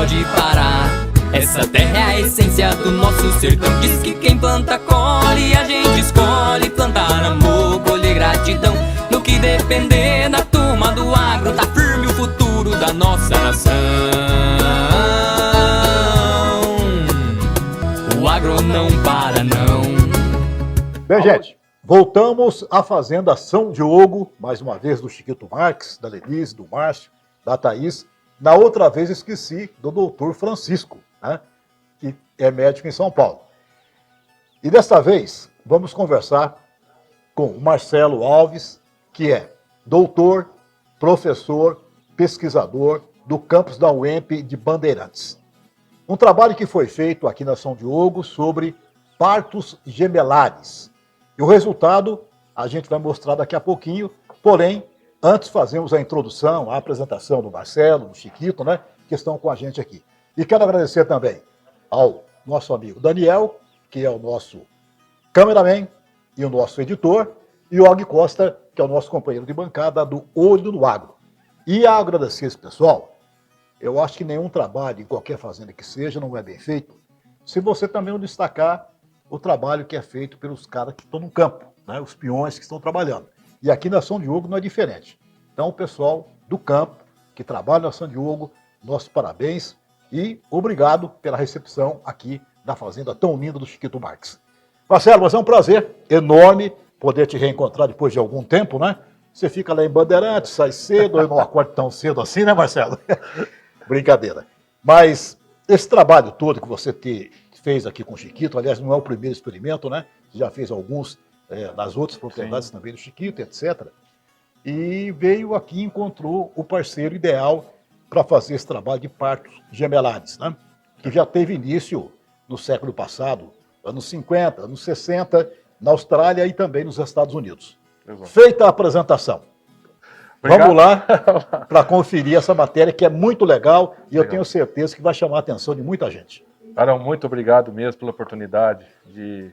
pode parar. Essa terra é a essência do nosso sertão. Diz que quem planta colhe, a gente escolhe plantar amor, colher gratidão. No que depender da turma do agro, tá firme o futuro da nossa nação. O agro não para não. Bem, gente, voltamos à Fazenda São Diogo, mais uma vez do Chiquito Marques, da Lenise, do Márcio, da Thaís. Na outra vez esqueci do doutor Francisco, né, que é médico em São Paulo. E desta vez vamos conversar com o Marcelo Alves, que é doutor, professor, pesquisador do campus da UEMP de Bandeirantes. Um trabalho que foi feito aqui na São Diogo sobre partos gemelares. E o resultado a gente vai mostrar daqui a pouquinho, porém, antes fazemos a introdução, a apresentação do Marcelo, do Chiquito, né, que estão com a gente aqui. E quero agradecer também ao nosso amigo Daniel, que é o nosso cameraman e o nosso editor, e o Og Costa, que é o nosso companheiro de bancada do Olho no Agro. E a agradecer esse pessoal, eu acho que nenhum trabalho, em qualquer fazenda que seja, não é bem feito, se você também não destacar o trabalho que é feito pelos caras que estão no campo, né, os peões que estão trabalhando. E aqui na São Diogo não é diferente. Então, o pessoal do campo, que trabalha na São Diogo, nossos parabéns e obrigado pela recepção aqui da fazenda tão linda do Chiquito Marques. Marcelo, mas é um prazer enorme poder te reencontrar depois de algum tempo, né? Você fica lá em Bandeirantes, sai cedo, eu não acordo tão cedo assim, né, Marcelo? Brincadeira. Mas esse trabalho todo que você fez aqui com o Chiquito, aliás, não é o primeiro experimento, né? Você já fez alguns nas outras propriedades também do Chiquito, etc. E veio aqui e encontrou o parceiro ideal para fazer esse trabalho de partos gemelares, né? Que já teve início no século passado, anos 50, anos 60, na Austrália e também nos Estados Unidos. Exato. Feita a apresentação. Obrigado. Vamos lá para conferir essa matéria que é muito legal e eu tenho certeza que vai chamar a atenção de muita gente. Arão, muito obrigado mesmo pela oportunidade de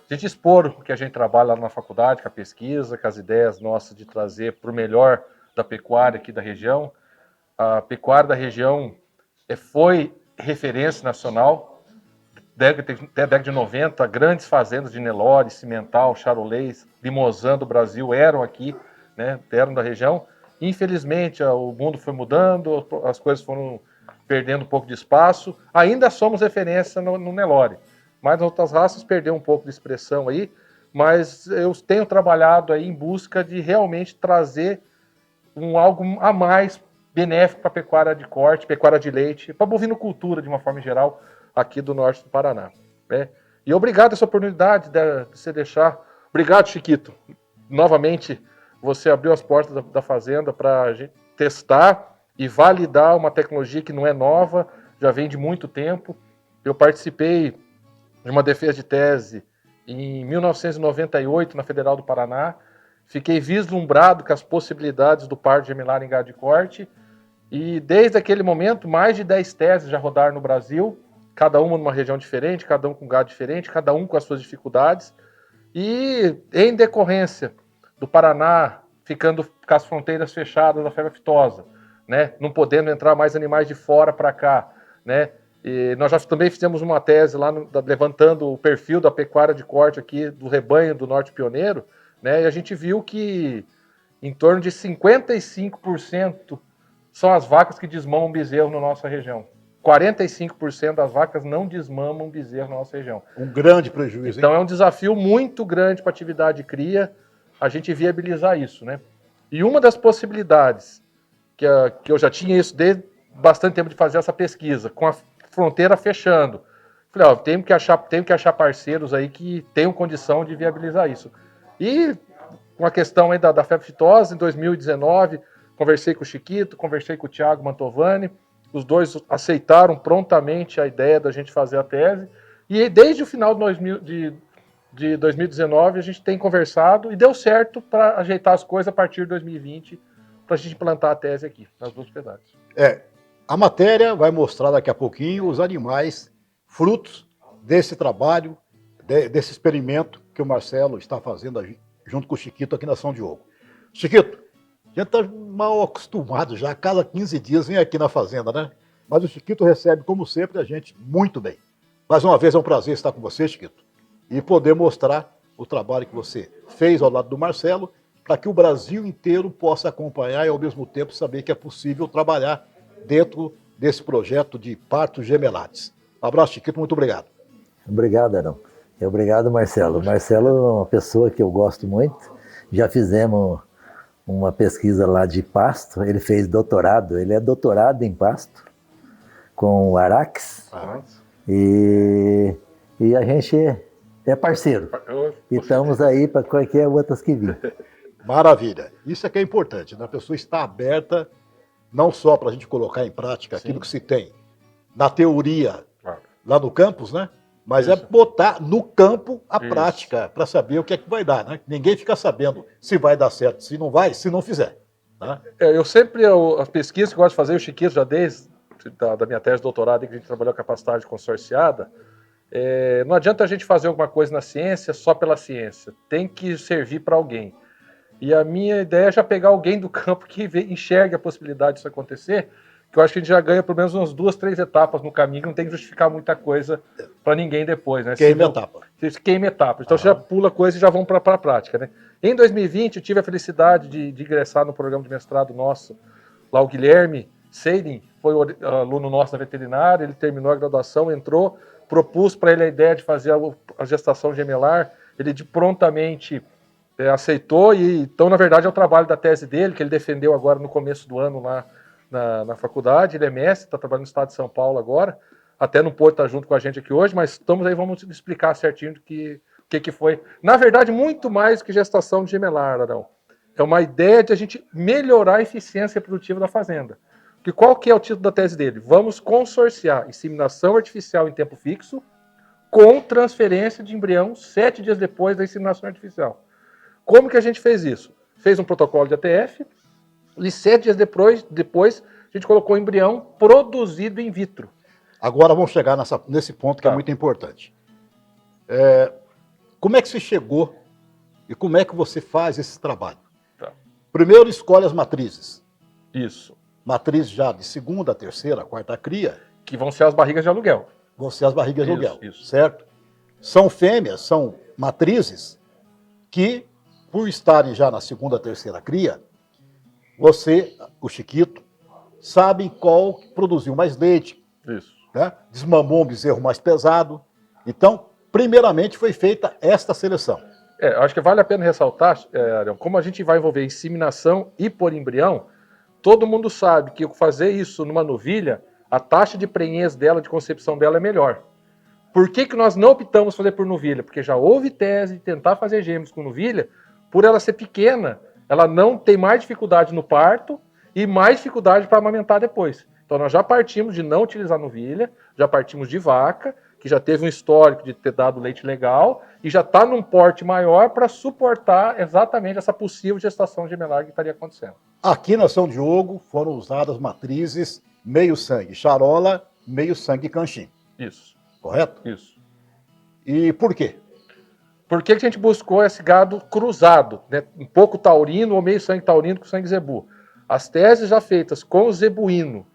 te expor o que a gente trabalha lá na faculdade, com a pesquisa, com as ideias nossas de trazer para o melhor da pecuária aqui da região. A pecuária da região foi referência nacional, até a década de 90, grandes fazendas de Nelore, Cimental, Charolês, Limousin do Brasil eram aqui, né, eram da região. Infelizmente, o mundo foi mudando, as coisas foram perdendo um pouco de espaço. Ainda somos referência no Nelore, mas outras raças perderam um pouco de expressão aí, mas eu tenho trabalhado aí em busca de realmente trazer algo a mais benéfico para a pecuária de corte, pecuária de leite, para a bovinocultura de uma forma geral, aqui do norte do Paraná. Né? E obrigado essa oportunidade de você deixar. Obrigado, Chiquito. Novamente, você abriu as portas da fazenda para a gente testar e validar uma tecnologia que não é nova, já vem de muito tempo. Eu participei de uma defesa de tese em 1998 na Federal do Paraná. Fiquei vislumbrado com as possibilidades do parto gemelar em gado de corte. E desde aquele momento, mais de 10 teses já rodaram no Brasil, cada uma numa região diferente, cada um com gado diferente, cada um com as suas dificuldades. E em decorrência do Paraná ficando com as fronteiras fechadas da febre aftosa, né, não podendo entrar mais animais de fora para cá, né, e nós já também fizemos uma tese lá levantando o perfil da pecuária de corte aqui do rebanho do Norte Pioneiro, né, e a gente viu que em torno de 55% são as vacas que desmamam bezerro na nossa região. 45% das vacas não desmamam bezerro na nossa região. Um grande prejuízo. Então hein? É um desafio muito grande para a atividade de cria, a gente viabilizar isso, né? E uma das possibilidades, que eu já tinha isso desde bastante tempo de fazer essa pesquisa, com a fronteira fechando, falei, ó, tenho que achar parceiros aí que tenham condição de viabilizar isso. E com a questão aí da febre aftosa, em 2019, conversei com o Chiquito, conversei com o Thiago Mantovani, os dois aceitaram prontamente a ideia da gente fazer a tese, e desde o final de 2019 a gente tem conversado e deu certo para ajeitar as coisas a partir de 2020 para a gente implantar a tese aqui, nas duas propriedades. A matéria vai mostrar daqui a pouquinho os animais frutos desse trabalho, desse experimento que o Marcelo está fazendo junto com o Chiquito aqui na São Diogo. Chiquito, a gente está mal acostumado já, a cada 15 dias vem aqui na fazenda, né? Mas o Chiquito recebe, como sempre, a gente muito bem. Mais uma vez é um prazer estar com você, Chiquito, e poder mostrar o trabalho que você fez ao lado do Marcelo, para que o Brasil inteiro possa acompanhar e, ao mesmo tempo, saber que é possível trabalhar dentro desse projeto de partos gemelares. Um abraço, Chiquito, muito obrigado. Obrigado, Arão. E obrigado, Marcelo. Marcelo é uma pessoa que eu gosto muito. Já fizemos uma pesquisa lá de pasto. Ele fez doutorado. Ele é doutorado em pasto com o Arax. E a gente é parceiro. E estamos aí para qualquer outras que vir. Maravilha. Isso é que é importante, né? A pessoa está aberta não só para a gente colocar em prática aquilo que se tem na teoria lá no campus, né? Mas é botar no campo a prática para saber o que é que vai dar, né? Ninguém fica sabendo se vai dar certo, se não vai, se não fizer. Né? Eu sempre, as pesquisas que eu gosto de fazer, o Chiquito já desde da minha tese de doutorado, em que a gente trabalhou capacidade consorciada, não adianta a gente fazer alguma coisa na ciência só pela ciência, tem que servir para alguém. E a minha ideia é já pegar alguém do campo que enxergue a possibilidade disso acontecer, que eu acho que a gente já ganha pelo menos umas 2, 3 etapas no caminho, que não tem que justificar muita coisa para ninguém depois, né? Queima etapa. Queima etapa. Então você já pula coisa e já vão para a prática, né? Em 2020 eu tive a felicidade de ingressar no programa de mestrado nosso, lá o Guilherme Seidin, foi aluno nosso da veterinária, ele terminou a graduação, entrou, propus para ele a ideia de fazer a gestação gemelar, ele prontamente aceitou, e então na verdade é o trabalho da tese dele, que ele defendeu agora no começo do ano lá na faculdade. Ele é mestre, está trabalhando no estado de São Paulo agora, até não pôde estar junto com a gente aqui hoje, mas estamos aí, vamos explicar certinho o que foi. Na verdade, muito mais que gestação de gemelar, Arão. É uma ideia de a gente melhorar a eficiência reprodutiva da fazenda. Porque qual que é o título da tese dele? Vamos consorciar inseminação artificial em tempo fixo com transferência de embrião 7 dias depois da inseminação artificial. Como que a gente fez isso? Fez um protocolo de ATF e 7 dias depois a gente colocou o embrião produzido in vitro. Agora vamos chegar nesse ponto que é muito importante. Como é que você chegou e como é que você faz esse trabalho? Primeiro escolhe as matrizes. Isso. Matrizes já de segunda, terceira, quarta cria. Que vão ser as barrigas de aluguel. Vão ser as barrigas de aluguel, isso. certo? São fêmeas, são matrizes que, por estarem já na segunda, terceira cria, você, o Chiquito, sabe qual produziu mais leite. Isso. Né? Desmamou um bezerro mais pesado. Então, primeiramente foi feita esta seleção. Acho que vale a pena ressaltar, Arão, como a gente vai envolver inseminação e por embrião, todo mundo sabe que fazer isso numa novilha, a taxa de prenhez dela, de concepção dela é melhor. Por que nós não optamos fazer por novilha? Porque já houve tese de tentar fazer gêmeos com novilha, por ela ser pequena, ela não tem mais dificuldade no parto e mais dificuldade para amamentar depois. Então nós já partimos de não utilizar novilha, já partimos de vaca, que já teve um histórico de ter dado leite legal e já está num porte maior para suportar exatamente essa possível gestação gemelar que estaria acontecendo. Aqui na São Diogo foram usadas matrizes meio sangue charola, meio sangue canchim. Isso. Correto? Isso. E por quê? Por que a gente buscou esse gado cruzado, né? Um pouco taurino ou meio sangue taurino com sangue zebu? As teses já feitas com o zebuíno,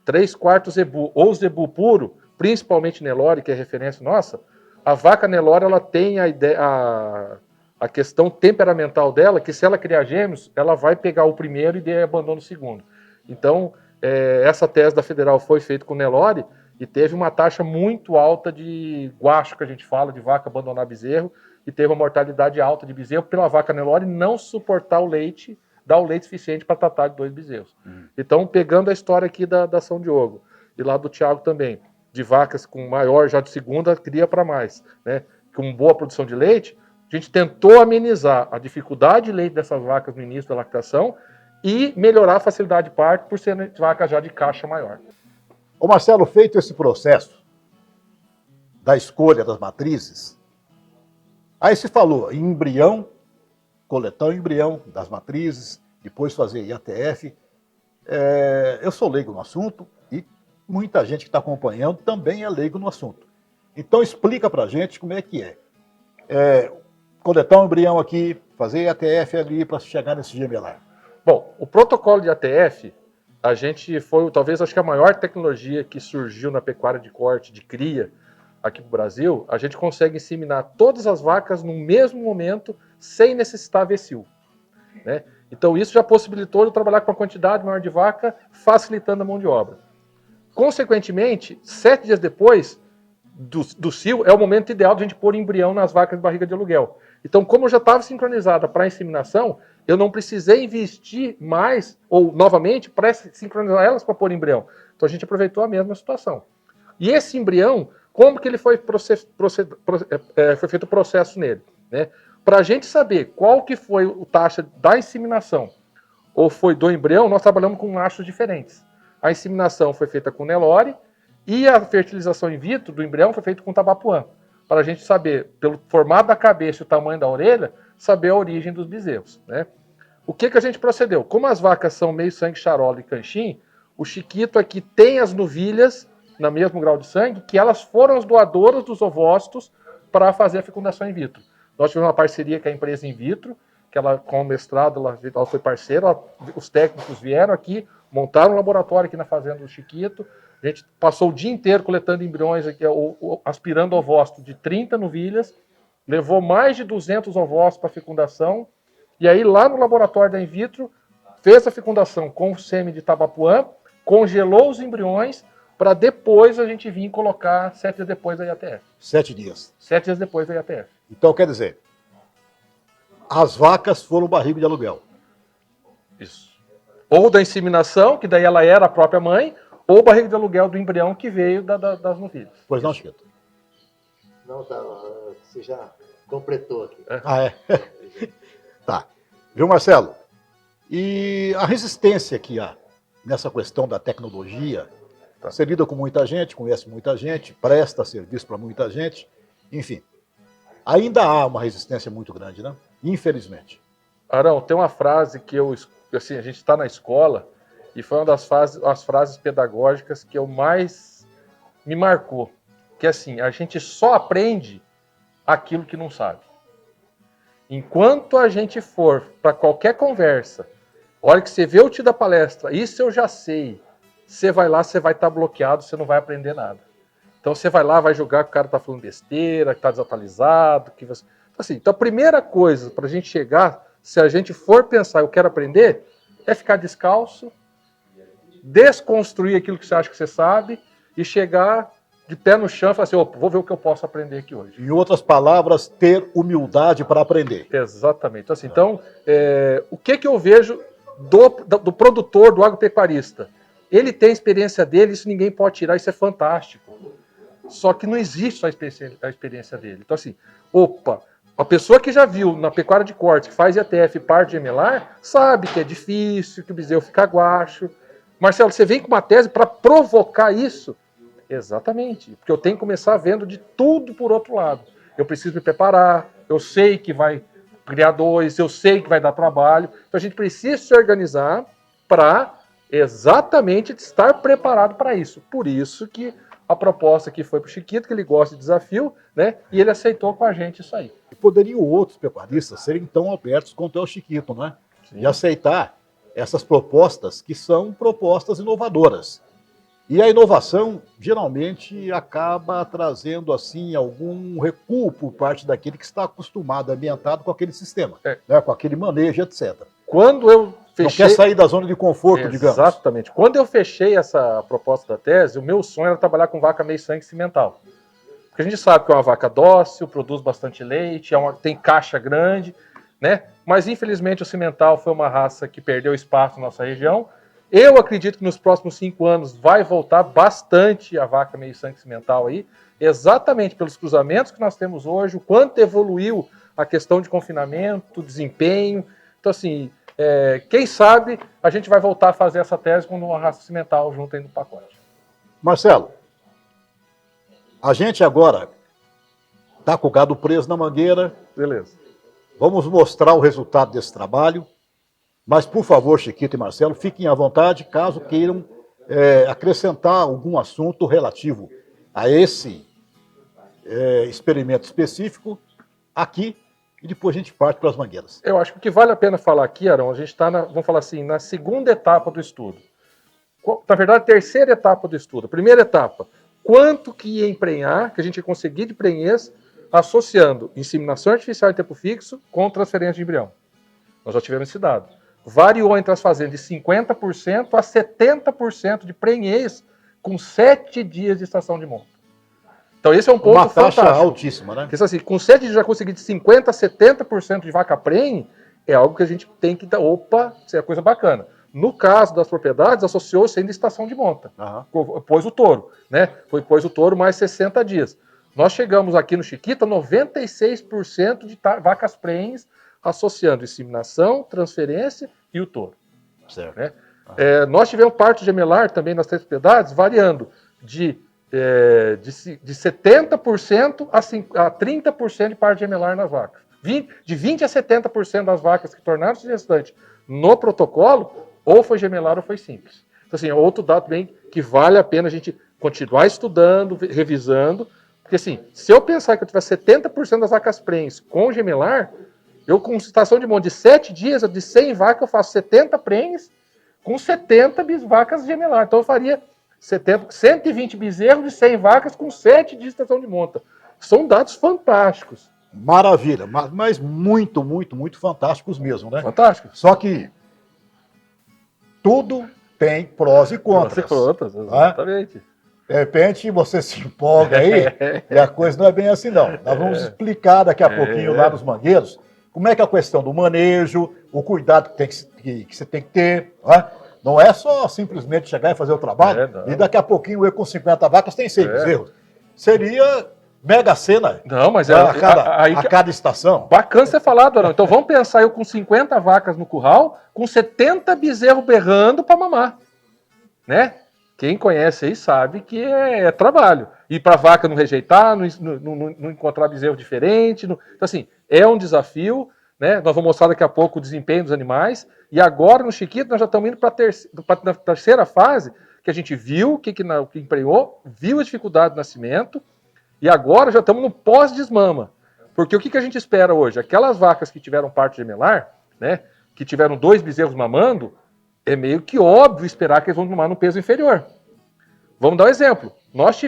3/4 zebu ou zebu puro, principalmente Nelore, que é referência nossa, a vaca Nelore ela tem a questão temperamental dela, que se ela criar gêmeos, ela vai pegar o primeiro e abandona o segundo. Então, essa tese da Federal foi feita com Nelore e teve uma taxa muito alta de guacho, que a gente fala, de vaca abandonar bezerro, e teve uma mortalidade alta de bezerro pela vaca Nelore não suportar o leite, dar o leite suficiente para tratar de 2 bezerros. Então, pegando a história aqui da São Diogo, e lá do Thiago também, de vacas com maior, já de segunda, cria para mais, né? Com boa produção de leite, a gente tentou amenizar a dificuldade de leite dessas vacas no início da lactação e melhorar a facilidade de parto por ser vaca já de caixa maior. Ô Marcelo, feito esse processo da escolha das matrizes, aí se falou em embrião, coletar o embrião das matrizes, depois fazer IATF. Eu sou leigo no assunto e muita gente que está acompanhando também é leigo no assunto. Então explica pra gente como é que coletar um embrião aqui, fazer IATF ali para chegar nesse gemelar. Bom, o protocolo de ATF, a gente foi, talvez, acho que a maior tecnologia que surgiu na pecuária de corte, de cria, aqui no Brasil. A gente consegue inseminar todas as vacas no mesmo momento, sem necessitar vecil, né? Então isso já possibilitou eu trabalhar com uma quantidade maior de vaca, facilitando a mão de obra. Consequentemente, 7 dias depois do cio, é o momento ideal de a gente pôr embrião nas vacas de barriga de aluguel. Então, como eu já estava sincronizada para a inseminação, eu não precisei investir mais, ou novamente, para sincronizar elas para pôr embrião. Então a gente aproveitou a mesma situação. E esse embrião, como que ele foi feito o processo nele, né? Para a gente saber qual que foi a taxa da inseminação ou foi do embrião, nós trabalhamos com machos diferentes. A inseminação foi feita com Nelore e a fertilização in vitro do embrião foi feita com Tabapuã, para a gente saber, pelo formato da cabeça e o tamanho da orelha, saber a origem dos bezerros, né? O que a gente procedeu? Como as vacas são meio sangue charola e canchim, o Chiquito aqui tem as novilhas no mesmo grau de sangue, que elas foram as doadoras dos ovócitos para fazer a fecundação in vitro. Nós tivemos uma parceria com a empresa in vitro, que ela, com o mestrado, ela foi parceira, os técnicos vieram aqui, montaram um laboratório aqui na fazenda do Chiquito, a gente passou o dia inteiro coletando embriões, aqui, aspirando ovócito de 30 novilhas, levou mais de 200 ovócitos para fecundação, e aí lá no laboratório da in vitro, fez a fecundação com o sêmen de Tabapuã, congelou os embriões, para depois a gente vir colocar 7 dias depois da IATF. 7 dias. 7 dias depois da IATF. Então, quer dizer, as vacas foram barriga de aluguel. Isso. Ou da inseminação, que daí ela era a própria mãe, ou barriga de aluguel do embrião que veio das novilhas. Pois não, Chiquito? Não, tá, você já completou aqui. Ah, é? Tá. Viu, Marcelo? E a resistência que há nessa questão da tecnologia, você lida com muita gente, conhece muita gente, presta serviço para muita gente, enfim. Ainda há uma resistência muito grande, né? Infelizmente. Arão, tem uma frase que assim, a gente está na escola e foi uma das frases pedagógicas que eu mais me marcou. Que é assim, a gente só aprende aquilo que não sabe. Enquanto a gente for para qualquer conversa, a hora que você vê o tio da palestra, isso eu já sei, você vai lá, você vai estar bloqueado, você não vai aprender nada. Então você vai lá, vai julgar que o cara está falando besteira, que está desatualizado. Assim, então a primeira coisa para a gente chegar, se a gente for pensar, eu quero aprender, é ficar descalço, desconstruir aquilo que você acha que você sabe e chegar de pé no chão e falar assim, opa, vou ver o que eu posso aprender aqui hoje. Em outras palavras, ter humildade para aprender. Exatamente. Então, o que eu vejo do produtor, do agropecuarista? Ele tem a experiência dele, isso ninguém pode tirar, isso é fantástico. Só que não existe só a experiência dele. Então, assim, a pessoa que já viu na pecuária de corte, que faz IATF e par de gemelar, sabe que é difícil, que o bezerro fica guacho. Marcelo, você vem com uma tese para provocar isso? Exatamente, porque eu tenho que começar vendo de tudo por outro lado. Eu preciso me preparar, eu sei que vai criar dois, eu sei que vai dar trabalho. Então a gente precisa se organizar para exatamente estar preparado para isso. Por isso que a proposta que foi para o Chiquito, que ele gosta de desafio, né? E ele aceitou com a gente isso aí. E poderiam outros pecuaristas serem tão abertos quanto é o Chiquito, né? Sim. E aceitar essas propostas que são propostas inovadoras. E a inovação, geralmente, acaba trazendo, assim, algum recuo por parte daquele que está acostumado, ambientado com aquele sistema, né? Com aquele manejo, etc. Quando eu fechei... Não quer sair da zona de conforto, digamos. Exatamente. Quando eu fechei essa proposta da tese, o meu sonho era trabalhar com vaca meio sangue cimental. Porque a gente sabe que é uma vaca dócil, produz bastante leite, tem caixa grande, né? Mas, infelizmente, o cimental foi uma raça que perdeu espaço na nossa região. Eu acredito que nos próximos 5 anos vai voltar bastante a vaca meio sangue cimental aí, exatamente pelos cruzamentos que nós temos hoje, o quanto evoluiu a questão de confinamento, desempenho. Então, assim, quem sabe a gente vai voltar a fazer essa tese com uma raça cimental junto aí no pacote. Marcelo, a gente agora está com o gado preso na mangueira. Beleza. Vamos mostrar o resultado desse trabalho. Mas, por favor, Chiquito e Marcelo, fiquem à vontade caso queiram acrescentar algum assunto relativo a esse experimento específico aqui e depois a gente parte para as mangueiras. Eu acho que o que vale a pena falar aqui, Arão, a gente está, vamos falar assim, na segunda etapa do estudo. na verdade, a terceira etapa do estudo. A primeira etapa, quanto que ia emprenhar, que a gente ia conseguir de prenhez, associando inseminação artificial em tempo fixo com transferência de embrião. Nós já tivemos esse dado. Variou entre as fazendas de 50% a 70% de prenhez com 7 dias de estação de monta. Então esse é um ponto fantástico. Uma taxa altíssima, né? Porque assim, com 7 dias já conseguir de 50% a 70% de vaca prenhe, é algo que a gente tem que dar, opa, isso é coisa bacana. No caso das propriedades, associou-se ainda estação de monta. Pôs o touro, né? Pôs o touro mais 60 dias. Nós chegamos aqui no Chiquita a 96% de vacas prenhes associando inseminação, transferência e o touro. Certo. Né? Nós tivemos parto gemelar também nas 3 propriedades, variando de 70% a 30% de parto gemelar nas vacas. De 20% a 70% das vacas que tornaram-se gestantes no protocolo, ou foi gemelar ou foi simples. Então, assim, é outro dado bem que vale a pena a gente continuar estudando, revisando, porque assim, se eu pensar que eu tiver 70% das vacas prenhes com gemelar, eu com estação de monta de 7 dias, de 100 vacas, eu faço 70 prenhes com 70 vacas gemelar. Então eu faria 120 bezerros de 100 vacas com 7 dias de estação de monta. São dados fantásticos. Maravilha, mas muito, muito, muito fantásticos mesmo, né? Fantásticos. Só que tudo tem prós e contras. Prós e contras, exatamente. De repente você se empolga aí e a coisa não é bem assim não. Nós vamos explicar daqui a pouquinho lá nos mangueiros como é que é a questão do manejo, o cuidado que você tem que ter. Não é só simplesmente chegar e fazer o trabalho e daqui a pouquinho eu com 50 vacas tem 6 bezerros. Seria mega cena. Não, mas a cada estação. Bacana você falar, Dorão. Então vamos pensar eu com 50 vacas no curral, com 70 bezerros berrando para mamar. Né? Quem conhece aí sabe que é trabalho. E para a vaca não rejeitar, não encontrar bezerro diferente. Então, assim, é um desafio. Né? Nós vamos mostrar daqui a pouco o desempenho dos animais. E agora, no Chiquito, nós já estamos indo para a terceira fase, que a gente viu o que emprenhou, viu a dificuldade do nascimento, e agora já estamos no pós-desmama. Porque o que a gente espera hoje? Aquelas vacas que tiveram parto gemelar, né, que tiveram 2 bezerros mamando, é meio que óbvio esperar que eles vão mamar no peso inferior. Vamos dar um exemplo. Nós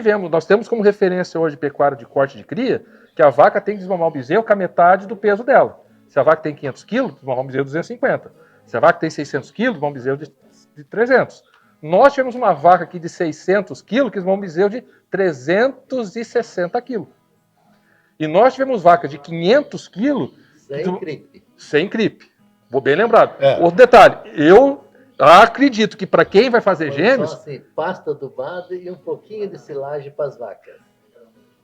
temos como referência hoje pecuária de corte de cria, que a vaca tem que desmamar o bezerro com a metade do peso dela. Se a vaca tem 500 quilos, desmamar um bezerro de 250. Se a vaca tem 600 quilos, desmamar um bezerro de 300. Nós tivemos uma vaca aqui de 600 quilos, que desmamou um bezerro de 360 quilos. E nós tivemos vaca de 500 quilos... Sem cripe. Bem lembrado. Outro detalhe, eu acredito que para quem vai fazer gêmeos... Só assim, pasta adubada e um pouquinho de silagem para as vacas.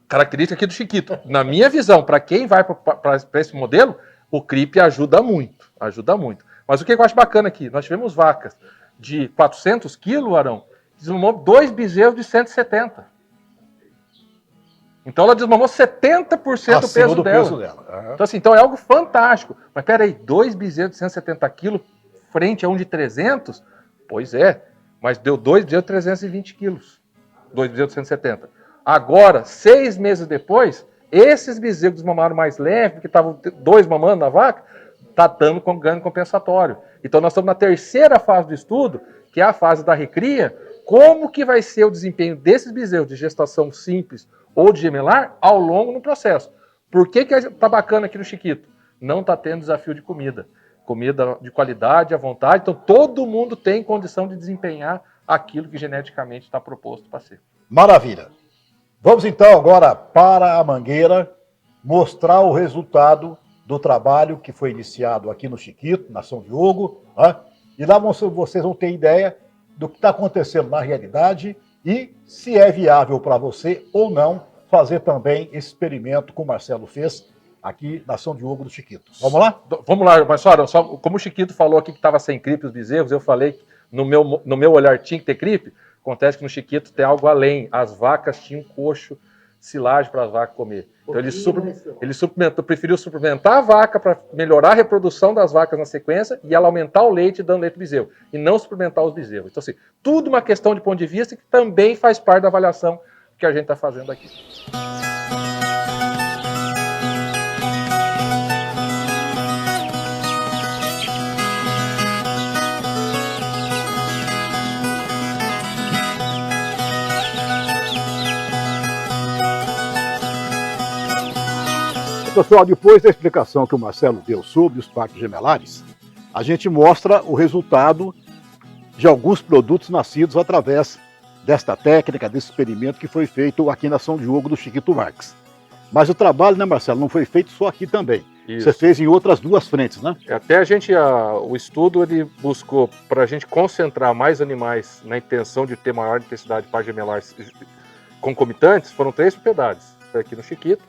Característica aqui do Chiquito. Na minha visão, para quem vai para esse modelo, o cripe ajuda muito. Ajuda muito. Mas o que eu acho bacana aqui, nós tivemos vacas de 400 quilos, Arão, desmamou 2 bezerros de 170. Então ela desmamou 70% do peso dela. Então, assim, então é algo fantástico. Mas peraí, 2 bezerros de 170 quilos frente a um de 300? Pois é, mas deu 2 bezerros de 320 quilos. 2 bezerros de 170. Agora, 6 meses depois, esses bezerros desmamaram mais leve, porque estavam 2 mamando na vaca, está dando ganho compensatório. Então nós estamos na terceira fase do estudo, que é a fase da recria, como que vai ser o desempenho desses bezerros de gestação simples ou de gemelar ao longo no processo. Por que está bacana aqui no Chiquito? Não está tendo desafio de comida. Comida de qualidade, à vontade, então todo mundo tem condição de desempenhar aquilo que geneticamente está proposto para ser. Maravilha. Vamos então agora para a Mangueira mostrar o resultado do trabalho que foi iniciado aqui no Chiquito, na São Diogo, e lá vocês vão ter ideia do que está acontecendo na realidade e se é viável para você ou não fazer também esse experimento que o Marcelo fez aqui na São Diogo do Chiquito. Vamos lá? Vamos lá, mas só como o Chiquito falou aqui que estava sem cripe os bezerros, eu falei que no meu olhar tinha que ter cripe. Acontece que no Chiquito tem algo além. As vacas tinham coxo, silagem para as vacas comer. Então ele preferiu suplementar a vaca para melhorar a reprodução das vacas na sequência e ela aumentar o leite dando leite bezerro. E não suplementar os bezerros. Então, assim, tudo uma questão de ponto de vista que também faz parte da avaliação que a gente está fazendo aqui. Pessoal, depois da explicação que o Marcelo deu sobre os partos gemelares, a gente mostra o resultado de alguns produtos nascidos através desta técnica, desse experimento que foi feito aqui na São Diogo do Chiquito Marques. Mas o trabalho, né, Marcelo, não foi feito só aqui também. Isso. Você fez em outras duas frentes, né? Até o estudo ele buscou para a gente concentrar mais animais na intenção de ter maior intensidade de partos gemelares concomitantes, foram 3 propriedades. Foi aqui no Chiquito,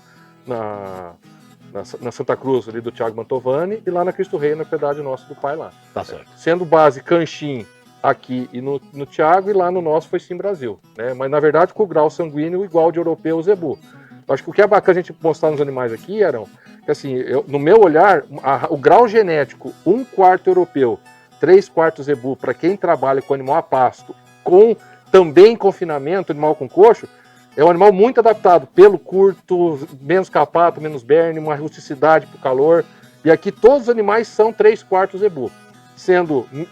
na Santa Cruz, ali do Thiago Mantovani, e lá na Cristo Rei, na propriedade nossa do pai lá. Tá certo. Sendo base Canchim aqui e no Thiago, e lá no nosso foi Sim Brasil, né? Mas na verdade com o grau sanguíneo igual de europeu zebu. Eu acho que o que é bacana a gente mostrar nos animais aqui, Arão, que assim, no meu olhar, o grau genético 1/4 europeu, 3/4 zebu, para quem trabalha com animal a pasto, com também confinamento, animal com coxo, é um animal muito adaptado, pelo curto, menos carpato, menos berne, uma rusticidade para o calor. E aqui todos os animais são 3/4 zebu.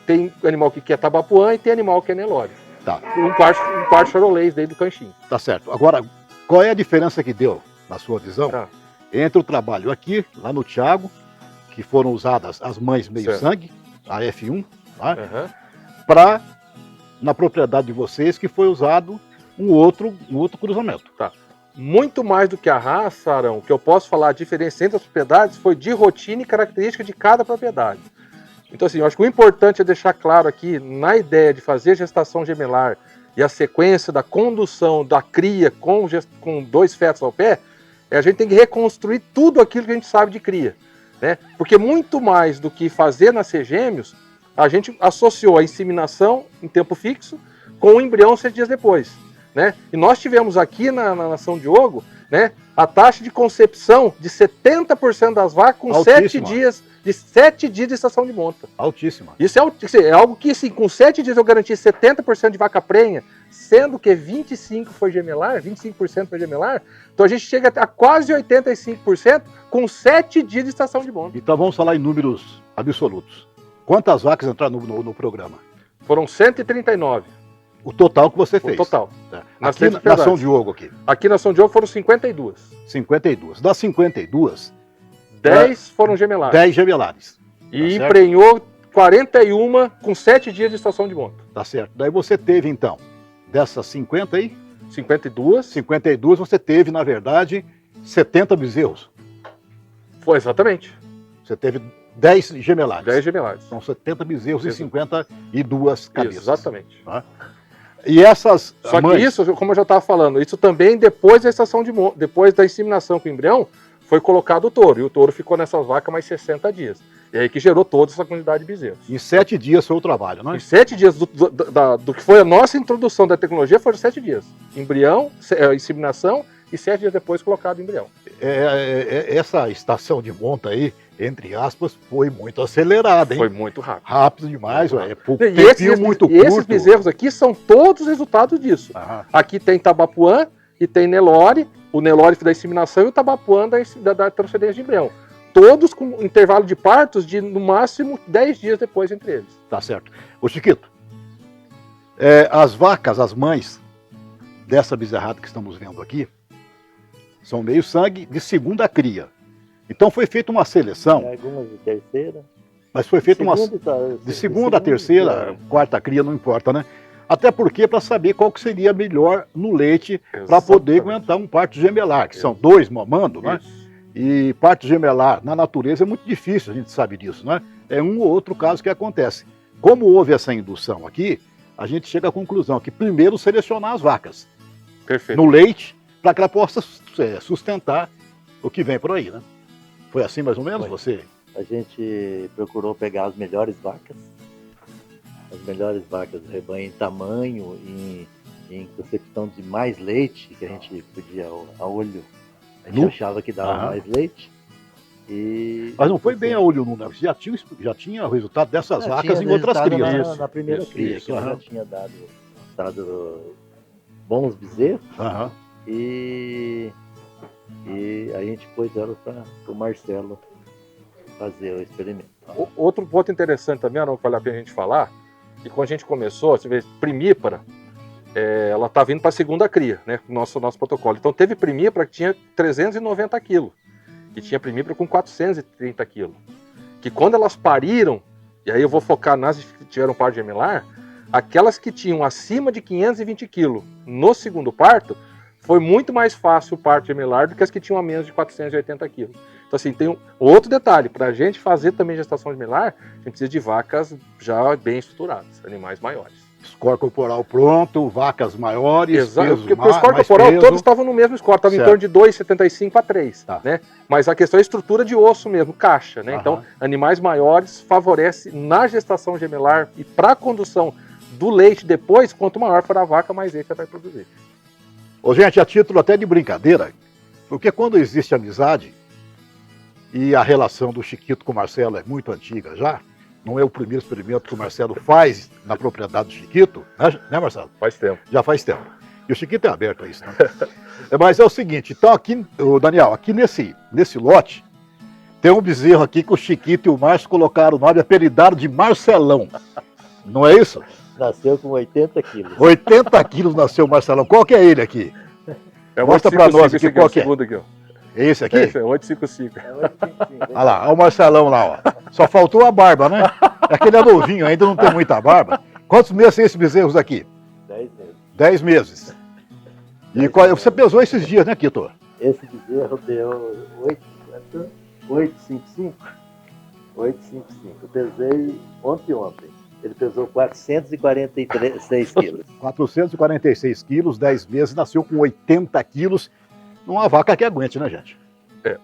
Tem animal que quer tabapuã e tem animal que é Nelore. Tá. Um quarto charolês desde o Canchim. Tá certo. Agora, qual é a diferença que deu, na sua visão, Tá. entre o trabalho aqui, lá no Thiago, que foram usadas as mães meio-sangue, a F1, tá? Uhum. Para, na propriedade de vocês, que foi usado um outro cruzamento. Muito mais do que a raça, Arão, que eu posso falar, a diferença entre as propriedades foi de rotina e característica de cada propriedade. Então, assim, eu acho que o importante é deixar claro aqui, na ideia de fazer gestação gemelar e a sequência da condução da cria com 2 fetos ao pé, a gente tem que reconstruir tudo aquilo que a gente sabe de cria, né? Porque muito mais do que fazer nascer gêmeos, a gente associou a inseminação em tempo fixo com o embrião 7 dias depois, né? E nós tivemos aqui na São Diogo, né, a taxa de concepção de 70% das vacas com 7 dias de estação de monta. Altíssima. Isso é algo que, assim, com 7 dias eu garanti 70% de vaca prenha, sendo que 25% foi gemelar, então a gente chega a quase 85% com 7 dias de estação de monta. Então vamos falar em números absolutos. Quantas vacas entraram no programa? Foram 139. O total que você fez. O total. Tá. Nas Aqui três na São Diogo aqui. Aqui na São Diogo foram 52. 52. Das 52, 10 foram gemelares. 10 gemelares. E Tá emprenhou 41 com 7 dias de estação de monta. Tá certo. Daí você teve, então, dessas 50 aí, 52. você teve, na verdade, 70 bezerros. Foi exatamente. Você teve 10 gemelares. 10 gemelares. São 70 bezerros Isso. e 52 cabeças. Exatamente. Tá? E essas Só mães... que isso, como eu já estava falando, isso também depois da estação de monta, depois da inseminação com o embrião, foi colocado o touro. E o touro ficou nessas vacas mais 60 dias. E aí que gerou toda essa quantidade de bezerros. Em 7 dias foi o trabalho, não é? Em 7 dias do que foi a nossa introdução da tecnologia, foram 7 dias. Embrião, inseminação e 7 dias depois colocado o embrião. Essa estação de monta aí, entre aspas, foi muito acelerada, hein? Foi muito rápido. Rápido demais, Muito ué. Muito E esses bezerros aqui são todos resultados disso. Aham. Aqui tem tabapuã e tem Nelore, o Nelore da inseminação e o tabapuã da transferência de embrião. Todos com intervalo de partos de, no máximo, 10 dias depois entre eles. Tá certo. Ô Chiquito, as vacas, as mães dessa bezerrada que estamos vendo aqui, são meio sangue de segunda cria. Então foi feita uma seleção, Algumas de terceira. mas foi feita uma Segunda, de segunda, terceira, quarta cria, não importa, né? Até porque para saber qual que seria melhor no leite para poder Exatamente. aguentar um parto gemelar, que são 2 mamando, né? Isso. E parto gemelar na natureza é muito difícil, a gente sabe disso, né? É um ou outro caso que acontece. Como houve essa indução aqui, a gente chega à conclusão que primeiro selecionar as vacas Perfeito. no leite para que ela possa sustentar o que vem por aí, né? Foi assim mais ou menos? Foi. Você? A gente procurou pegar as melhores vacas do rebanho em tamanho, em concepção de mais leite, que a gente podia, a olho, a gente Nu? achava que dava Aham. mais leite. E Mas não foi bem a olho nu, né? Você já tinha o resultado dessas vacas em outras crias. Isso, na primeira isso, cria, isso, que ela aham. já tinha dado bons bezerros. Aham. E a gente pôs ela para o Marcelo fazer o experimento. Outro ponto interessante também, não vale a pena a gente falar, que quando a gente começou, você vê, primípara, ela está vindo para a segunda cria, né? Nosso protocolo. Então teve primípara que tinha 390 quilos. que tinha primípara com 430 quilos. Que quando elas pariram, e aí eu vou focar nas que tiveram parto gemelar, aquelas que tinham acima de 520 quilos no segundo parto, foi muito mais fácil o parto gemelar do que as que tinham a menos de 480 quilos. Então, assim, tem um outro detalhe. Para a gente fazer também gestação gemelar, a gente precisa de vacas já bem estruturadas, animais maiores. Score corporal pronto, vacas maiores, Exato, pesos porque o score mais corporal peso. todos estavam no mesmo score, estavam em torno de 2,75 a 3, Tá. né? Mas a questão é a estrutura de osso mesmo, caixa, né? Aham. Então, animais maiores favorece na gestação gemelar e para a condução do leite depois, quanto maior for a vaca, mais leite ela vai produzir. Ô, gente, a título até de brincadeira, porque quando existe amizade, e a relação do Chiquito com o Marcelo é muito antiga já, não é o primeiro experimento que o Marcelo faz na propriedade do Chiquito, né, Marcelo? Faz tempo. Já faz tempo. E o Chiquito é aberto a isso, né? Mas é o seguinte, então aqui, ô Daniel, aqui nesse lote, tem um bezerro aqui que o Chiquito e o Márcio colocaram o nome, apelidaram de Marcelão. Não é isso? Nasceu com 80 quilos. 80 quilos nasceu o Marcelão. Qual que é ele aqui? É Mostra pra nós aqui qual que é. Segundo aqui, ó. É esse aqui? Esse é 855. Olha lá, olha o Marcelão lá, ó. Só faltou a barba, né? Aquele é novinho, ainda não tem muita barba. Quantos meses tem esses bezerros aqui? 10 meses. 10 meses. E você pesou esses dias, né, Quito? Esse bezerro deu 8,55. 8,55. Eu pesei ontem. Ele pesou 446 quilos. 446 quilos, 10 meses, nasceu com 80 quilos. Numa vaca que aguente, né, gente? É.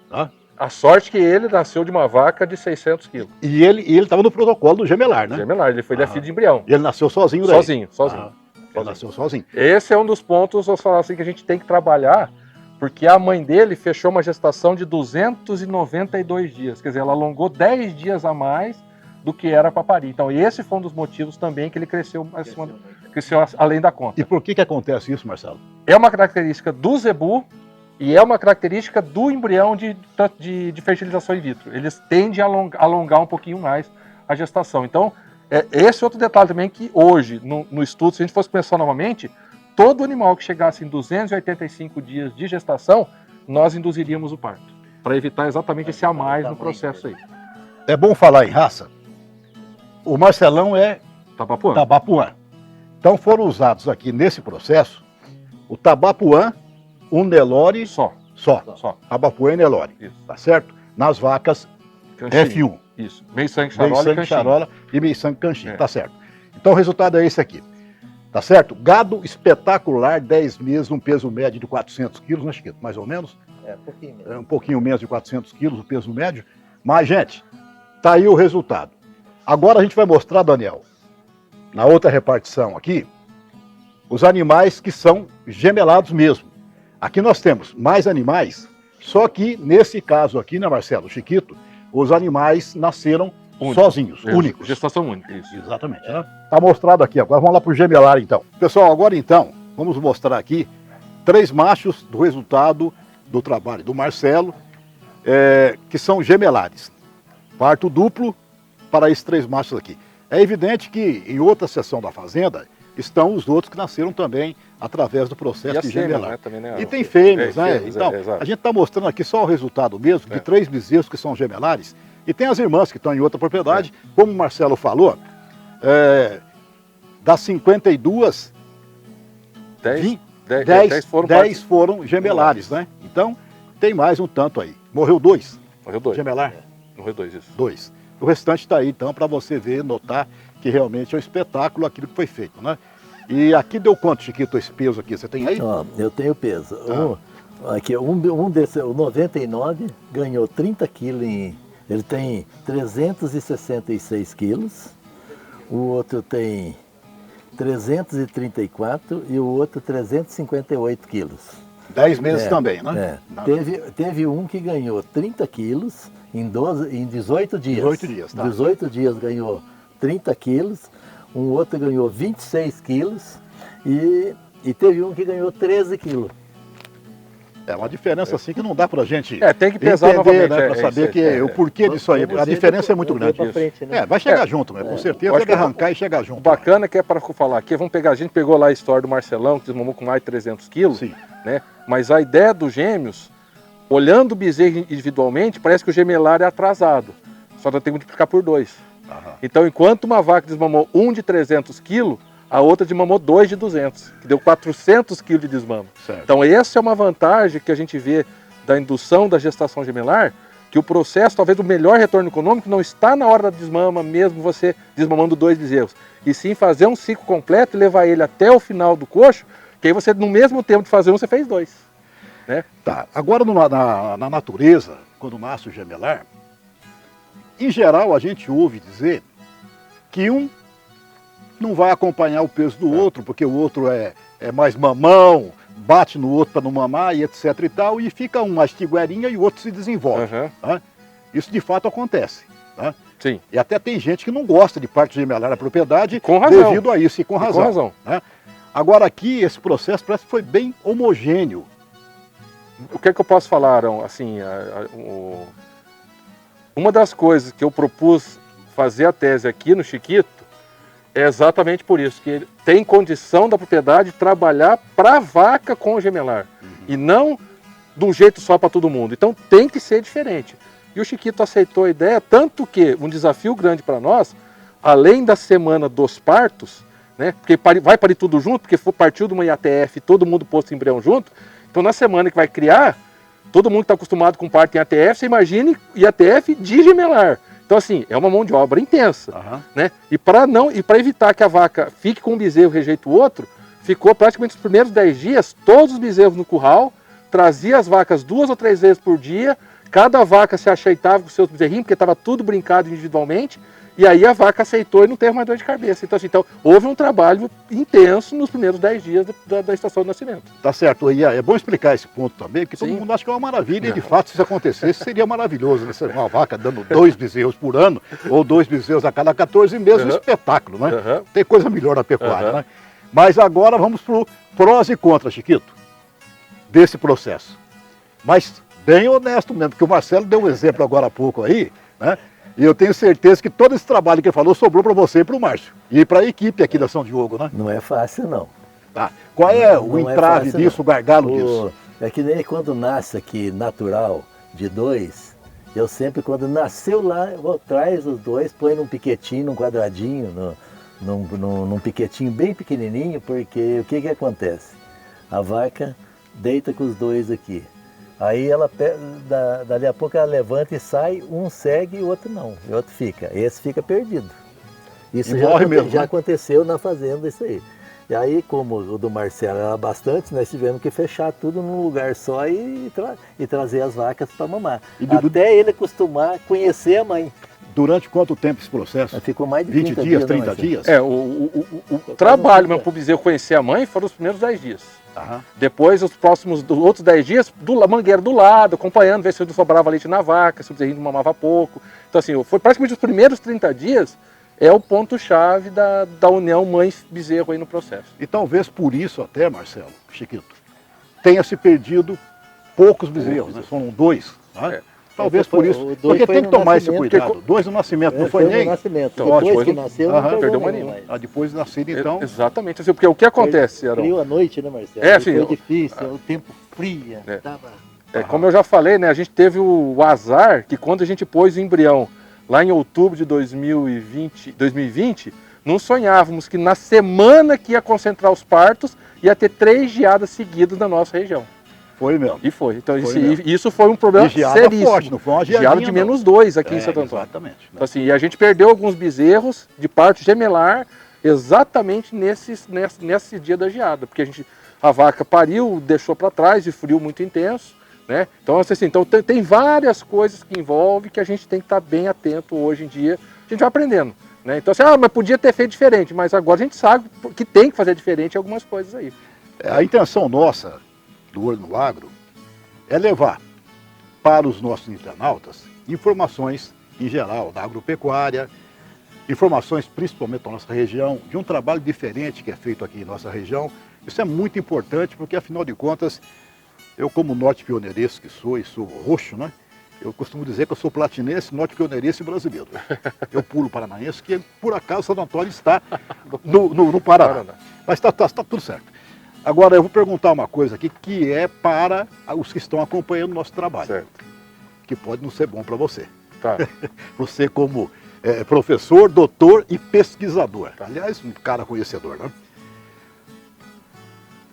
Tá? A sorte que ele nasceu de uma vaca de 600 quilos. E ele estava no protocolo do gemelar, né? Gemelar, ele foi da filha de embrião. E ele nasceu sozinho daí? Sozinho. Ele nasceu sozinho. Esse é um dos pontos, eu falar assim, que a gente tem que trabalhar, porque a mãe dele fechou uma gestação de 292 dias. Quer dizer, ela alongou 10 dias a mais do que era para parir. Então, esse foi um dos motivos também que ele cresceu além da conta. E por que acontece isso, Marcelo? É uma característica do zebu e é uma característica do embrião de fertilização in vitro. Eles tendem a alongar um pouquinho mais a gestação. Então, esse é outro detalhe também que hoje, no estudo, se a gente fosse pensar novamente, todo animal que chegasse em 285 dias de gestação, nós induziríamos o parto, para evitar exatamente esse a mais no processo aí. É bom falar em raça. O Marcelão é Tabapuã. Tabapuã. Então foram usados aqui nesse processo o Tabapuã, o Nelore Só. Tabapuã e Nelore. Isso. Tá certo? Nas vacas Canchinho. F1. Isso. Meio sangue, Meio charola e sangue canchinho. charola e meio sangue canchinho. É. Tá certo. Então o resultado é esse aqui. Tá certo? Gado espetacular, 10 meses, um peso médio de 400 quilos, né, Chiquito? Mais ou menos. Um pouquinho mesmo. É um pouquinho menos de 400 quilos o peso médio. Mas, gente, tá aí o resultado. Agora a gente vai mostrar, Daniel, na outra repartição aqui, os animais que são gemelados mesmo. Aqui nós temos mais animais, só que nesse caso aqui, né, Marcelo, Chiquito, os animais nasceram sozinhos, Isso. únicos. Gestação única, isso. Exatamente. Tá mostrado aqui agora. Vamos lá para o gemelar, então. Pessoal, agora então, vamos mostrar aqui 3 machos do resultado do trabalho do Marcelo, que são gemelares. Parto duplo para esses 3 machos aqui. É evidente que em outra seção da fazenda estão os outros que nasceram também através do processo de gemelar. Né, também, né? E tem fêmeas, né? Fêmeas, Então, exato. a gente está mostrando aqui só o resultado mesmo de 3 bezerros que são gemelares. E tem as irmãs que estão em outra propriedade. Como o Marcelo falou, das 52, 10 foram gemelares, né? Então, tem mais um tanto aí. Morreu 2. Morreu 2. Gemelar? Morreu 2, isso. 2. O restante está aí, então, para você ver, notar que realmente é um espetáculo aquilo que foi feito, né? E aqui deu quanto, Chiquito, esse peso aqui? Você tem aí? Ó, eu tenho peso. Aqui, um desse, o 99, ganhou 30 quilos. Ele tem 366 quilos. O outro tem 334 e o outro 358 quilos. 10 meses também, né? Teve um que ganhou 30 quilos em 18 dias. 18 dias, tá. 18 dias ganhou 30 quilos, um outro ganhou 26 quilos e teve um que ganhou 13 quilos. É uma diferença assim que não dá pra gente tem que pesar entender, novamente, né? Pra saber o porquê disso aí. A diferença é muito grande. Vai chegar junto, mas com certeza tem que arrancar e chegar junto. O bacana que é para falar aqui, a gente pegou lá a história do Marcelão, que desmamou com mais de 300 quilos, Sim. né? Mas a ideia dos gêmeos, olhando o bezerro individualmente, parece que o gemelar é atrasado. Só tem que multiplicar por 2. Então, enquanto uma vaca desmamou um de 300 quilos, a outra desmamou 2 de 200, que deu 400 quilos de desmama. Certo. Então, essa é uma vantagem que a gente vê da indução da gestação gemelar, que o processo, talvez o melhor retorno econômico, não está na hora da desmama, mesmo você desmamando 2 bezerros, e sim fazer um ciclo completo e levar ele até o final do coxo, que aí você, no mesmo tempo de fazer um, você fez 2. Né? Tá. Agora, na natureza, quando nasce o gemelar, em geral a gente ouve dizer que um não vai acompanhar o peso do outro, porque o outro é mais mamão, bate no outro para não mamar e etc e tal, e fica um mais tiguerinha e o outro se desenvolve. Tá? Isso de fato acontece. Tá? Sim. E até tem gente que não gosta de parte gemelar na propriedade com razão. Devido a isso, e com razão. Com razão. Né? Agora aqui, esse processo parece que foi bem homogêneo. O que é que eu posso falar, Arão? Assim, uma das coisas que eu propus fazer a tese aqui no Chiquito é exatamente por isso, que ele tem condição da propriedade de trabalhar para a vaca com o gemelar, e não de um jeito só para todo mundo. Então tem que ser diferente. E o Chiquito aceitou a ideia, tanto que um desafio grande para nós, além da semana dos partos, né, porque vai parir tudo junto, porque partiu de uma IATF, todo mundo posto em embrião junto, então na semana que vai criar, todo mundo que está acostumado com parto em IATF, você imagine IATF de gemelar. Então, assim, é uma mão de obra intensa. Né? E para evitar que a vaca fique com um bezerro e rejeite o outro, ficou praticamente os primeiros 10 dias, todos os bezerros no curral, trazia as vacas 2 ou 3 vezes por dia, cada vaca se ajeitava com os seus bezerrinhos, porque estava tudo brincado individualmente, e aí a vaca aceitou e não teve mais dor de cabeça. Então, assim, houve um trabalho intenso nos primeiros 10 dias da estação de nascimento. Tá certo. E é bom explicar esse ponto também, porque todo mundo acha que é uma maravilha, e de fato, se isso acontecesse, seria maravilhoso, né? Uma vaca dando 2 bezerros por ano, ou 2 bezerros a cada 14 meses, um espetáculo, né? Tem coisa melhor na pecuária, né? Mas agora vamos para o prós e contras, Chiquito, desse processo. Mas bem honesto mesmo, porque o Marcelo deu um exemplo agora há pouco aí, né? E eu tenho certeza que todo esse trabalho que ele falou sobrou para você e para o Márcio. E para a equipe aqui da São Diogo, né? Não é fácil, não. Tá. Qual é o entrave disso, o gargalo disso? É que nem quando nasce aqui natural de 2, eu sempre, quando nasceu lá, eu traz os 2, põe num piquetinho, num quadradinho, num piquetinho bem pequenininho, porque o que acontece? A vaca deita com os 2 aqui. Aí ela, dali a pouco ela levanta e sai, um segue e o outro não, e o outro fica. Esse fica perdido. Isso já aconteceu na fazenda, isso aí. E aí, como o do Marcelo era bastante, nós tivemos que fechar tudo num lugar só e trazer as vacas para mamar. Até ele acostumar a conhecer a mãe. Durante quanto tempo esse processo? Ficou mais de 20 dias, 30 dias? O trabalho mesmo para o bezerro conhecer a mãe foram os primeiros 10 dias. Depois, os outros 10 dias, mangueira do lado, acompanhando, ver se não sobrava leite na vaca, se o bezerrinho mamava pouco. Então, assim, foi praticamente os primeiros 30 dias, é o ponto-chave da união mãe-bezerro aí no processo. E talvez por isso até, Marcelo, Chiquito, tenha se perdido poucos bezerros, né? Foram 2. Né? Talvez por isso, porque tem que tomar esse cuidado. 2 no nascimento, não foi nem... No nascimento. Então, depois que nasceu, não perdeu uma linha. Depois de nascido, então... Exatamente, assim, porque o que acontece, Arão? Frio à noite, né, Marcelo? Assim, foi difícil, o tempo fria. Como eu já falei, né, a gente teve o azar que quando a gente pôs o embrião lá em outubro de 2020, não sonhávamos que na semana que ia concentrar os partos, ia ter 3 geadas seguidas na nossa região. Foi mesmo. E foi. Então isso foi um problema seríssimo. Forte, não foi uma geada de -2 aqui em Santo Antônio. Exatamente. Né? Então, assim, e a gente perdeu alguns bezerros de parto gemelar exatamente nesse dia da geada, porque a vaca pariu, deixou para trás, e frio muito intenso, né? Então, assim, tem várias coisas que envolvem que a gente tem que estar bem atento hoje em dia. A gente vai aprendendo, né? Então, assim, mas podia ter feito diferente, mas agora a gente sabe que tem que fazer diferente em algumas coisas aí. A intenção nossa do Olho no Agro é levar para os nossos internautas informações em geral da agropecuária, informações principalmente da nossa região, de um trabalho diferente que é feito aqui em nossa região. Isso é muito importante porque, afinal de contas, eu como norte pioneirense que sou, e sou roxo, né? Eu costumo dizer que eu sou platinense, norte pioneirense brasileiro. Eu pulo paranaense, que por acaso Santo Antônio está no Paraná. Mas está tudo certo. Agora eu vou perguntar uma coisa aqui que é para os que estão acompanhando o nosso trabalho. Certo. Que pode não ser bom para você. Tá. Você como professor, doutor e pesquisador. Aliás, um cara conhecedor, né?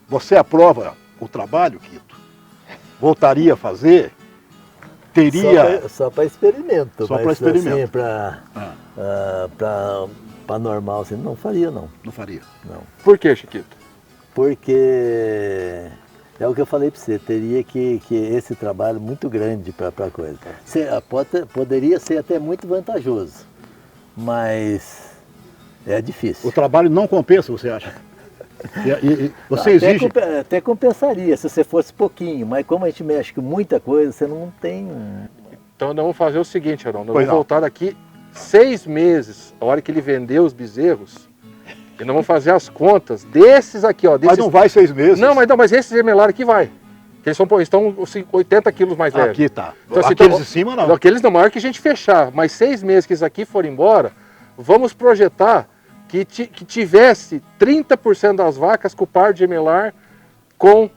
Você aprova o trabalho, Quito? Voltaria a fazer? Teria... Só para experimento. Só para experimento. Assim, para normal, assim, não faria, não. Não faria? Não. Por que, Chiquito? Porque é o que eu falei para você, teria que esse trabalho muito grande para a coisa. Poderia ser até muito vantajoso, mas é difícil. O trabalho não compensa, você acha? Você exige... Até compensaria se você fosse pouquinho, mas como a gente mexe com muita coisa, você não tem... Então nós vamos fazer o seguinte, Haroldo, nós Pois vamos não. voltar daqui 6 meses, a hora que ele vendeu os bezerros, e nós vamos fazer as contas desses aqui, ó. Mas não vai 6 meses. Mas esses gemelares aqui vai. Eles estão 80 quilos mais leves. Aqui tá. Então, assim, Aqueles de cima não. Aqueles não, maior que a gente fechar. Mas 6 meses que isso aqui for embora, vamos projetar que tivesse 30% das vacas com o par de gemelar com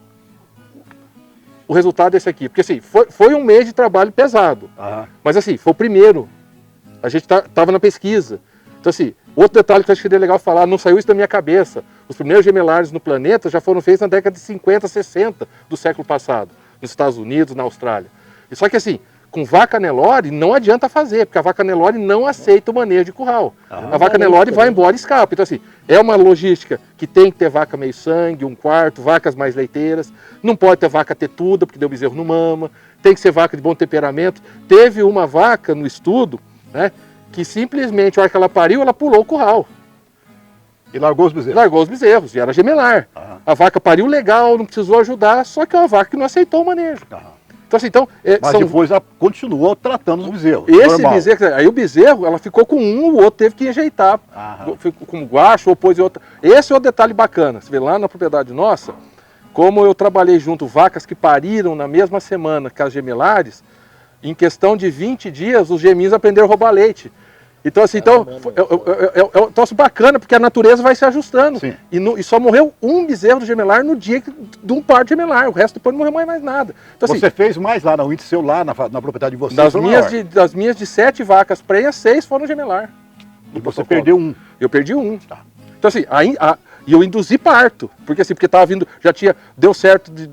o resultado desse aqui. Porque assim, foi um mês de trabalho pesado. Aham. Mas assim, foi o primeiro. A gente estava na pesquisa. Então assim, outro detalhe que eu acho que seria legal falar, não saiu isso da minha cabeça. Os primeiros gemelares no planeta já foram feitos na década de 50, 60 do século passado. Nos Estados Unidos, na Austrália. E só que assim, com vaca Nelore não adianta fazer, porque a vaca Nelore não aceita o manejo de curral. A vaca Nelore vai embora e escapa. Então assim, é uma logística que tem que ter vaca meio sangue, 1/4, vacas mais leiteiras. Não pode ter vaca tetuda, porque deu bezerro no mama. Tem que ser vaca de bom temperamento. Teve uma vaca no estudo, né, que simplesmente, a hora que ela pariu, ela pulou o curral. E largou os bezerros. Largou os bezerros, e era gemelar. Aham. A vaca pariu legal, não precisou ajudar, só que é uma vaca que não aceitou o manejo. Aham. Então assim, Mas depois ela continuou tratando os bezerros. esse normal. bezerro, aí o bezerro, ela ficou com um, o outro teve que enjeitar. Aham. Ficou com guacho, ou pôs em outra. Esse é o detalhe bacana. Você vê lá na propriedade nossa, como eu trabalhei junto vacas que pariram na mesma semana que as gemelares, em questão de 20 dias, os geminhos aprenderam a roubar leite. Então, assim, é um troço bacana, porque a natureza vai se ajustando. Sim. E só morreu um bezerro do gemelar no dia de um par de gemelar. O resto depois não morreu mais nada. Então, assim, Você fez mais lá, no índice seu lá, na propriedade de vocês. das minhas de 7 vacas prenhas, 6 foram gemelar. E você perdeu um. Eu perdi um. Tá. Então assim, e eu induzi parto, porque tava vindo, deu certo de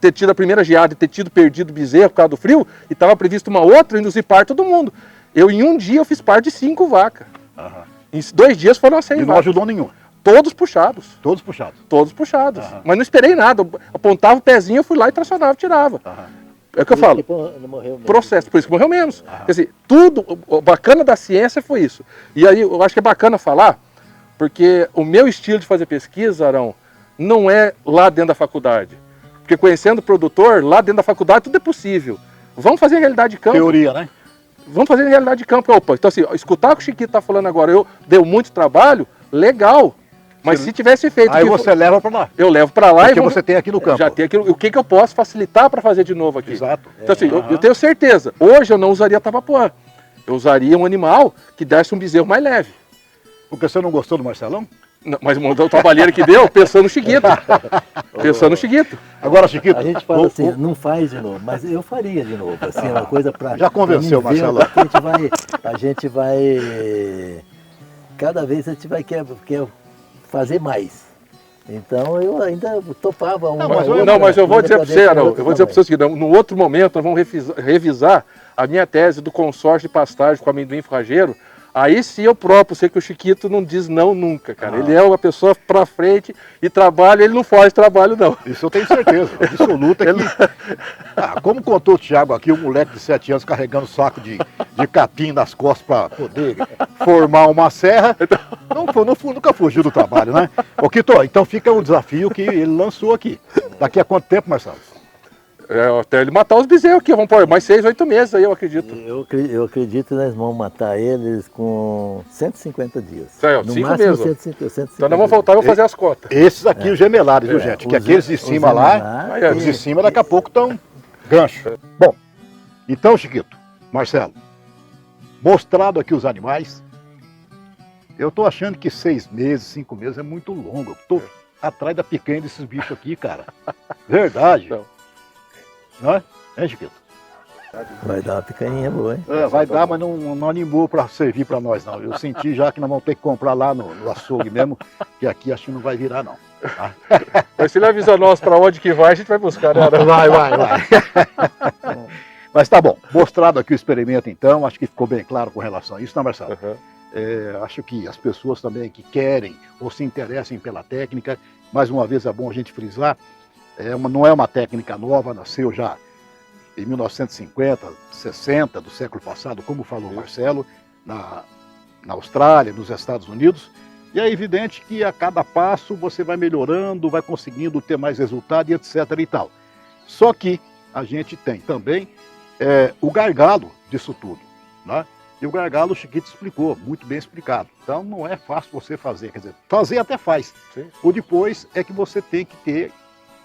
ter tido a primeira geada e ter perdido o bezerro por causa do frio, e estava previsto uma outra, eu induzi parto todo mundo. Em um dia eu fiz parto de 5 vacas. Aham. Em 2 dias foram 100 E não vacas. ajudou nenhum. Todos puxados. Todos puxados. Todos puxados. Aham. Mas não esperei nada. Eu apontava o pezinho, eu fui lá e tracionava, tirava. Aham. É o que eu falo. Não morreu mesmo. Processo, por isso que morreu menos. Quer dizer, o bacana da ciência foi isso. E aí eu acho que é bacana falar, porque o meu estilo de fazer pesquisa, Arão, não é lá dentro da faculdade. Porque conhecendo o produtor, lá dentro da faculdade tudo é possível. Vamos fazer em realidade de campo. Teoria, né? Vamos fazer em realidade de campo. Opa, então assim, escutar o que o Chiquito está falando agora, deu muito trabalho, legal. Mas se tivesse feito... Aí você leva para lá. Eu levo para lá Porque e você tem aqui no campo. já tem aquilo. O que eu posso facilitar para fazer de novo aqui? Exato. Então assim, eu tenho certeza. Hoje eu não usaria tabapuã. Eu usaria um animal que desse um bezerro mais leve. Porque você não gostou do Marcelão? Não, mas o trabalheiro que deu, pensando no Chiquito. Pensando no Chiquito. Agora, Chiquito... A gente fala assim, não faz de novo, mas eu faria de novo. Assim, uma coisa para... Já convenceu, Marcelo. A gente vai... Cada vez a gente vai quer fazer mais. Então eu ainda topava uma. Mas eu vou dizer para você, Arão, eu vou dizer para você o seguinte, no outro momento nós vamos revisar a minha tese do consórcio de pastagem com amendoim forrageiro. Aí sim eu próprio sei que o Chiquito não diz não nunca, cara. Ele é uma pessoa pra frente e trabalha, ele não foge de trabalho, não. Isso eu tenho certeza, absoluta que... como contou o Thiago aqui, um moleque de 7 anos carregando saco de capim nas costas para poder formar uma serra, nunca fugiu do trabalho, né? Ô Quito, então fica o desafio que ele lançou aqui. Daqui a quanto tempo, Marcelo? Até ele matar os bezerros aqui, vamos pôr mais 6, 8 meses aí, eu acredito. Eu acredito que nós vamos matar eles com 150 dias. No 5 máximo meses. 150 então nós vamos voltar e vamos fazer as cotas. Esses aqui, os gemelares, viu gente? Que aqueles de cima lá, os de cima daqui a pouco estão gancho. Bom, então Chiquito, Marcelo, mostrado aqui os animais, eu estou achando que 6 meses, 5 meses é muito longo. Eu estou atrás da picanha desses bichos aqui, cara. Verdade. Não. Não é? Hein, Chiquito? Vai dar uma picanha boa, hein? É, vai dar, mas não animou para servir para nós, não. Eu senti já que nós vamos ter que comprar lá no açougue mesmo, que aqui acho que não vai virar, não. Tá? Mas se ele avisa nós para onde que vai, a gente vai buscar, né? Vai. Mas tá bom, mostrado aqui o experimento então, acho que ficou bem claro com relação a isso, né, Marcelo? Uhum. Acho que as pessoas também que querem ou se interessem pela técnica, mais uma vez é bom a gente frisar, não é uma técnica nova, nasceu já em 1950, 60 do século passado, como falou o Marcelo, na Austrália, nos Estados Unidos, e é evidente que a cada passo você vai melhorando, vai conseguindo ter mais resultado e etc e tal. Só que a gente tem também o gargalo disso tudo, né? E o gargalo o Chiquito explicou, muito bem explicado. Então não é fácil você fazer, quer dizer, fazer até faz. Sim. O depois é que você tem que ter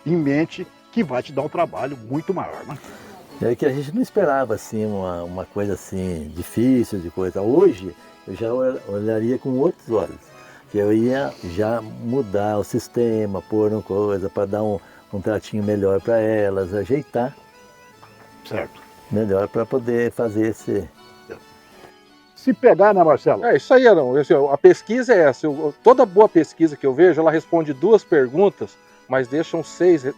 em mente que vai te dar um trabalho muito maior, né? É que a gente não esperava assim uma coisa assim difícil de coisa. Hoje eu já olharia com outros olhos, que eu ia já mudar o sistema, pôr uma coisa para dar um tratinho melhor para elas, ajeitar. Certo. Melhor para poder fazer esse. Se pegar, né, Marcelo? É isso aí, Arão. A pesquisa é essa. Toda boa pesquisa que eu vejo, ela responde 2 perguntas, mas deixam 6.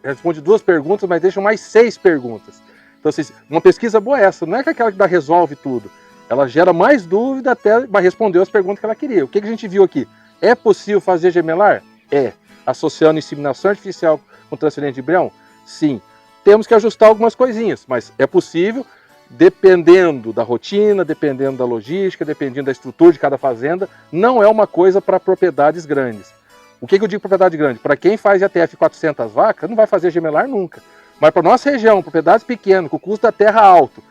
Responde 2 perguntas, mas deixam mais 6 perguntas. Então, assim, uma pesquisa boa é essa. Não é que aquela que resolve tudo. Ela gera mais dúvida até responder as perguntas que ela queria. O que a gente viu aqui? É possível fazer gemelar? É. Associando inseminação artificial com transferência de embrião? Sim. Temos que ajustar algumas coisinhas, mas é possível, dependendo da rotina, dependendo da logística, dependendo da estrutura de cada fazenda. Não é uma coisa para propriedades grandes. O que eu digo propriedade grande? Para quem faz IATF 400 vacas, não vai fazer gemelar nunca. Mas para nossa região, propriedades pequenas, com o custo da terra alto,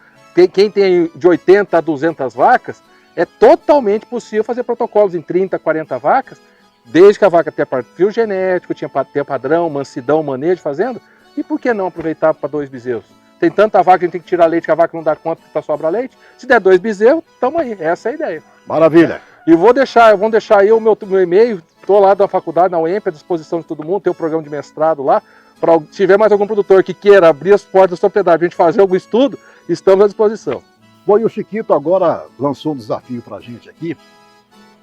quem tem de 80 a 200 vacas, é totalmente possível fazer protocolos em 30, 40 vacas, desde que a vaca tenha perfil genético, tenha padrão, mansidão, manejo de fazenda. E por que não aproveitar para 2 bezerros? Tem tanta vaca que a gente tem que tirar leite, que a vaca não dá conta que sobra sobrar leite. Se der 2 bezerros, tamo aí. Essa é a ideia. Maravilha. E vamos deixar aí o meu e-mail. Estou lá da faculdade, na UEMP, à disposição de todo mundo. Tem o programa de mestrado lá. Se tiver mais algum produtor que queira abrir as portas da sua propriedade para a gente fazer algum estudo, estamos à disposição. Bom, e o Chiquito agora lançou um desafio para a gente aqui,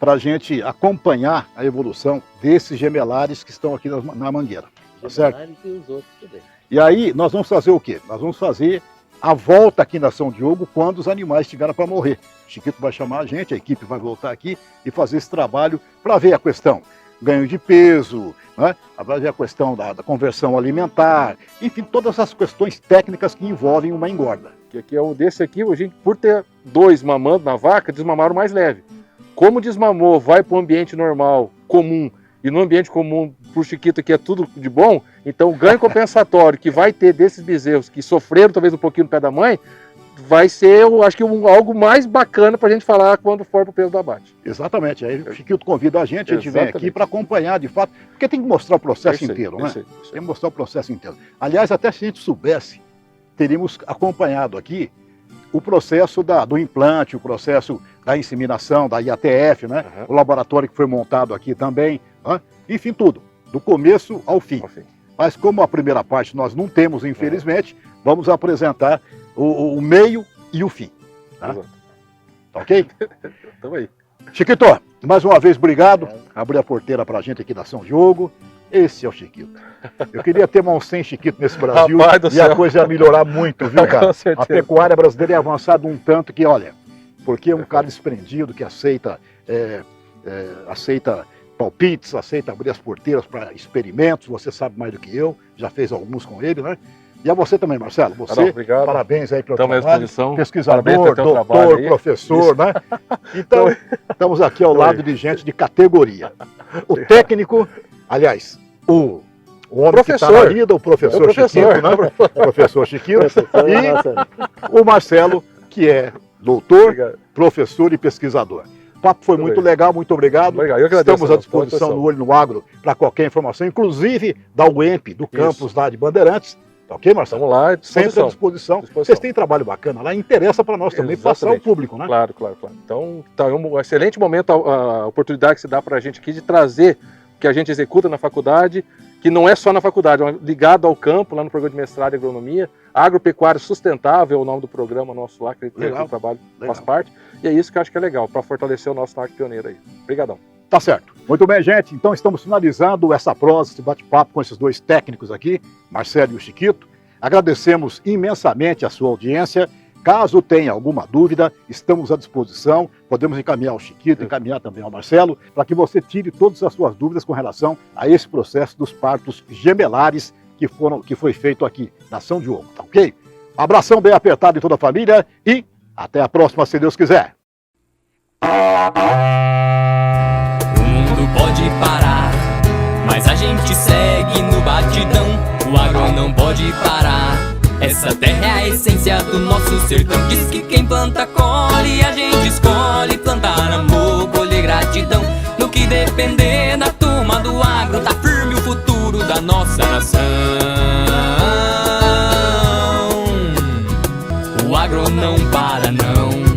para a gente acompanhar a evolução desses gemelares que estão aqui na mangueira. Tá certo? E os outros também. E aí nós vamos fazer o quê? Nós vamos fazer a volta aqui na São Diogo quando os animais estiverem para morrer. O Chiquito vai chamar a gente, a equipe vai voltar aqui e fazer esse trabalho para ver a questão ganho de peso, né? Para ver a questão da conversão alimentar, enfim, todas as questões técnicas que envolvem uma engorda. Que é desse aqui, a gente, por ter 2 mamando na vaca, desmamaram mais leve. Como desmamou, vai para o ambiente normal, comum, e no ambiente comum, para o Chiquito aqui é tudo de bom, então o ganho compensatório que vai ter desses bezerros que sofreram talvez um pouquinho no pé da mãe, vai ser, eu acho que algo mais bacana para a gente falar quando for para o peso do abate. Exatamente, aí o Chiquito convida a gente vem aqui para acompanhar de fato, porque tem que mostrar o processo inteiro, né? Tem que mostrar o processo inteiro. Aliás, até se a gente soubesse, teríamos acompanhado aqui o processo do implante, o processo da inseminação, da IATF, né? Uhum. O laboratório que foi montado aqui também, né? Enfim, tudo, do começo ao fim. Mas como a primeira parte nós não temos, infelizmente, vamos apresentar o meio e o fim. Tá? Tá ok? Tamo aí. Chiquito, mais uma vez, obrigado. Abrir a porteira pra gente aqui da São Diogo. Esse é o Chiquito. Eu queria ter mais uns 100 Chiquito nesse Brasil e a coisa ia melhorar muito, viu, cara? A pecuária brasileira é avançada um tanto que, olha, porque é um cara desprendido que aceita palpites, aceita abrir as porteiras para experimentos, você sabe mais do que eu, já fez alguns com ele, né? E a você também, Marcelo, você, parabéns aí pelo trabalho, pesquisador, doutor, professor, né? Então, estamos aqui ao lado de gente de categoria. O técnico, aliás, o homem que está na lida, o professor Chiquito, né? Professor Chiquito, e o Marcelo, que é doutor, professor e pesquisador. O papo foi muito legal, muito obrigado. Estamos à disposição no Olho no Agro para qualquer informação, inclusive da UEMP, do campus lá de Bandeirantes. Tá ok, Marcelo? Vamos lá, sempre à disposição. Vocês têm trabalho bacana lá, interessa para nós também passar ao público, né? Claro. Então, tá um excelente momento, a oportunidade que se dá para a gente aqui de trazer que a gente executa na faculdade, que não é só na faculdade, é ligado ao campo, lá no programa de mestrado em agronomia. Agropecuária Sustentável é o nome do programa nosso lá, que o trabalho faz parte. E é isso que eu acho que é legal, para fortalecer o nosso Tarque Pioneiro aí. Obrigadão. Tá certo. Muito bem, gente. Então estamos finalizando essa prosa, esse bate-papo com esses dois técnicos aqui, Marcelo e o Chiquito. Agradecemos imensamente a sua audiência. Caso tenha alguma dúvida, estamos à disposição. Podemos encaminhar ao Chiquito, encaminhar também ao Marcelo, para que você tire todas as suas dúvidas com relação a esse processo dos partos gemelares que foi feito aqui na São Diogo, tá ok? Abração bem apertado em toda a família e até a próxima, se Deus quiser. O mundo pode parar, mas a gente segue no batidão. O agro não pode parar. Essa terra é a essência do nosso sertão. Diz que quem planta colhe, a gente escolhe plantar amor, colher gratidão. No que depender da turma do agro, tá firme o futuro da nossa nação. O agro não para não.